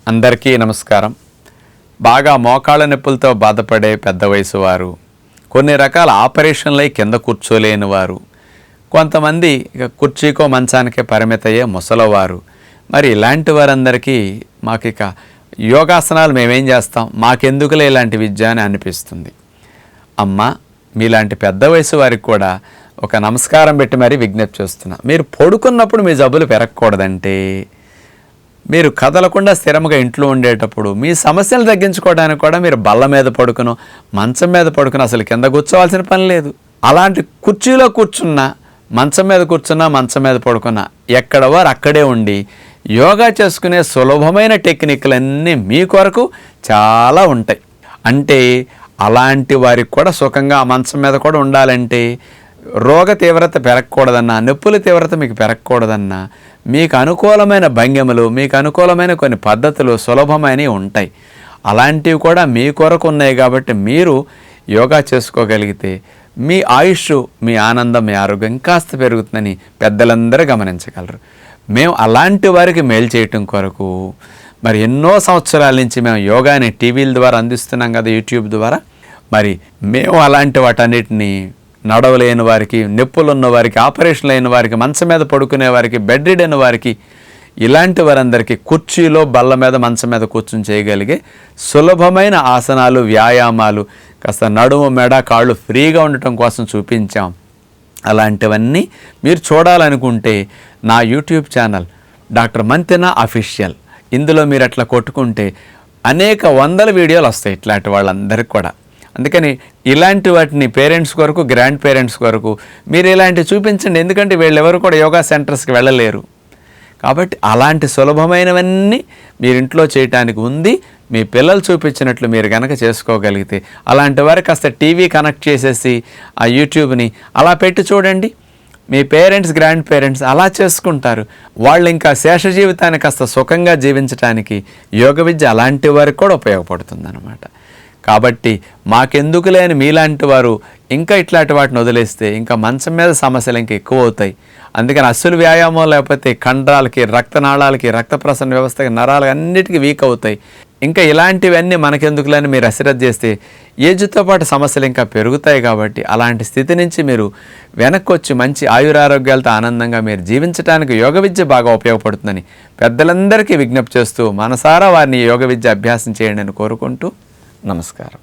అందరికీ నమస్కారం. బాగా మోకాళ్ళ నొప్పులతో బాధపడే పెద్ద వయసు వారు, కొన్ని రకాల ఆపరేషన్లై కింద కూర్చోలేని వారు, కొంతమంది కుర్చీకో మంచానికే పరిమితయ్యే ముసలవారు, మరి ఇలాంటి వారందరికీ మాకు యోగాసనాలు మేమేం చేస్తాం, మాకెందుకులే ఇలాంటి విద్య అని అనిపిస్తుంది. అమ్మ, మీలాంటి పెద్ద వయసు వారికి కూడా ఒక నమస్కారం పెట్టి మరీ విజ్ఞప్తి చేస్తున్నా. మీరు పడుకున్నప్పుడు మీ జబ్బులు పెరగకూడదంటే, మీరు కదలకుండా స్థిరంగా ఇంట్లో ఉండేటప్పుడు మీ సమస్యలు తగ్గించుకోవడానికి కూడా మీరు బల్ల మీద పడుకును, మంచం మీద పడుకుని అసలు కింద కూర్చోవాల్సిన పని లేదు. అలాంటి కుర్చీలో కూర్చున్నా, మంచం మీద కూర్చున్నా, మంచం మీద పడుకున్నా, ఎక్కడ వారు అక్కడే ఉండి యోగా చేసుకునే సులభమైన టెక్నిక్లన్నీ మీ కొరకు చాలా ఉంటాయి. అంటే అలాంటి వారికి కూడా సుఖంగా ఆ మంచం మీద కూడా ఉండాలంటే, రోగ తీవ్రత పెరగకూడదన్నా, నొప్పుల తీవ్రత మీకు పెరగకూడదన్నా, మీకు అనుకూలమైన భంగిమలు, మీకు అనుకూలమైన కొన్ని పద్ధతులు సులభమైనవి ఉంటాయి. అలాంటివి కూడా మీ కొరకు ఉన్నాయి కాబట్టి మీరు యోగా చేసుకోగలిగితే మీ ఆయుష్, మీ ఆనందం, మీ ఆరోగ్యం కాస్త పెరుగుతుందని పెద్దలందరూ గమనించగలరు. మేము అలాంటి వారికి మేలు చేయటం కొరకు మరి ఎన్నో సంవత్సరాల నుంచి మేము యోగాని టీవీల ద్వారా అందిస్తున్నాం కదా, యూట్యూబ్ ద్వారా. మరి మేము అలాంటి వాటన్నిటిని నడవలేని వారికి, నొప్పులు ఉన్న వారికి, ఆపరేషన్లు అయిన వారికి, మంచం మీద పడుకునే వారికి, బెడ్ రీడ్ అయిన వారికి, ఇలాంటి వారందరికీ కుర్చీలో, బల్ల మీద, మంచం మీద కూర్చుని చేయగలిగే సులభమైన ఆసనాలు, వ్యాయామాలు, కాస్త నడుము, మెడ, కాళ్ళు ఫ్రీగా ఉండటం కోసం చూపించాం. అలాంటివన్నీ మీరు చూడాలనుకుంటే నా YouTube channel doctor Mantena official, ఇందులో మీరు అట్లా కొట్టుకుంటే అనేక వందల వీడియోలు వస్తాయి ఇట్లాంటి వాళ్ళందరికీ కూడా. అందుకని ఇలాంటి వాటిని పేరెంట్స్ కొరకు, గ్రాండ్ పేరెంట్స్ కొరకు మీరు ఇలాంటివి చూపించండి. ఎందుకంటే వీళ్ళెవరు కూడా యోగా సెంటర్స్కి వెళ్ళలేరు కాబట్టి అలాంటి సులభమైనవన్నీ మీరు ఇంట్లో చేయటానికి ఉంది. మీ పిల్లలు చూపించినట్లు మీరు కనుక చేసుకోగలిగితే, అలాంటి వారు కాస్త టీవీ కనెక్ట్ చేసేసి ఆ యూట్యూబ్ని అలా పెట్టి చూడండి. మీ పేరెంట్స్, గ్రాండ్ పేరెంట్స్ అలా చేసుకుంటారు. వాళ్ళు ఇంకా శేష జీవితాన్ని కాస్త సుఖంగా జీవించడానికి యోగ విద్య అలాంటి వారికి కూడా ఉపయోగపడుతుంది అన్నమాట. కాబట్టి మాకెందుకు లేని మీలాంటి వారు ఇంకా ఇట్లాంటి వాటిని వదిలేస్తే ఇంకా మంచం మీద సమస్యలు ఇంకా ఎక్కువ అవుతాయి. అందుకని అస్సలు వ్యాయామం లేకపోతే కండరాలకి, రక్తనాళాలకి, రక్త ప్రసరణ వ్యవస్థకి, నరాలకి అన్నిటికీ వీక్ అవుతాయి. ఇంకా ఇలాంటివన్నీ మనకెందుకులని మీరు అశ్రద్ధ చేస్తే ఏజ్తో పాటు సమస్యలు ఇంకా పెరుగుతాయి. కాబట్టి అలాంటి స్థితి నుంచి మీరు వెనక్కి వచ్చి మంచి ఆయురారోగ్యాలతో ఆనందంగా మీరు జీవించడానికి యోగ విద్య బాగా ఉపయోగపడుతుందని పెద్దలందరికీ విజ్ఞప్తి చేస్తూ మనసారా వారిని యోగ విద్య అభ్యాసం చేయండి అని కోరుకుంటూ నమస్కారం.